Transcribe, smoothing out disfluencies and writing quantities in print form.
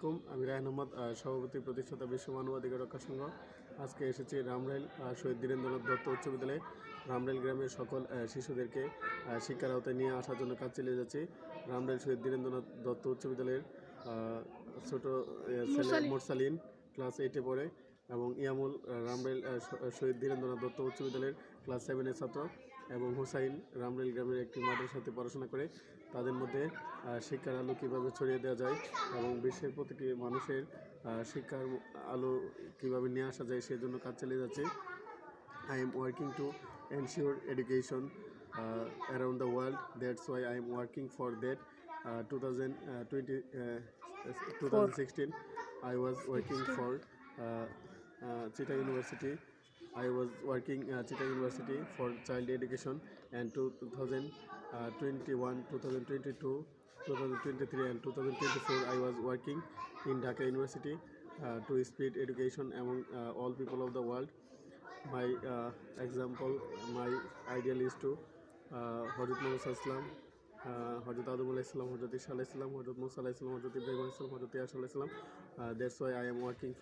আলাইকুম, আমি রায়হান আহমদ, সভাপতি প্রতিষ্ঠাতা বিশ্ব মানবাধিকার রক্ষা সংঘ। আজকে এসেছি রামরাইল শহীদ ধীরেন্দ্রনাথ দত্ত উচ্চ বিদ্যালয়ে। রামরাইল গ্রামের সকল শিশুদেরকে শিক্ষার আওতায় নিয়ে আসার জন্য কাজ চালিয়ে যাচ্ছি। রামরাইল শহীদ ধীরেন্দ্রনাথ দত্ত উচ্চ বিদ্যালয়ের ছোট ছেলে মোরসালিন ক্লাস 8-এ পড়ে এবং ইয়ামুল রামরাইল শহীদ ধীরেন্দ্রনাথ দত্ত উচ্চ বিদ্যালয়ের ক্লাস 7-এর ছাত্র এবং হুসাইন রামরাইল গ্রামের একটি মাদ্রাসাতে পড়াশোনা করে। তাদের মধ্যে শিক্ষার আলো কীভাবে ছড়িয়ে দেওয়া যায় এবং বিশ্বের প্রতিটি মানুষের শিক্ষার আলো কীভাবে নিয়ে আসা যায় সেই জন্য কাজ চালিয়ে যাচ্ছে। I am working to ensure education around the world. That's why I am working for that. 2016 I was working for Chitta University. I was working Chitta University for child education, and 2021, 2022, 2023 and 2024 I was working in Dhaka University to spread education among all people of the world. My example, my ideal is to Hazrat Muhammad Sallam, Hazrat Adam alayhi salam, Hazrat Isa alayhi salam, Hazrat Musa alayhi salam, Hazrat Ibrahim alayhi salam, Hazrat Yasir alayhi salam. That's why I am working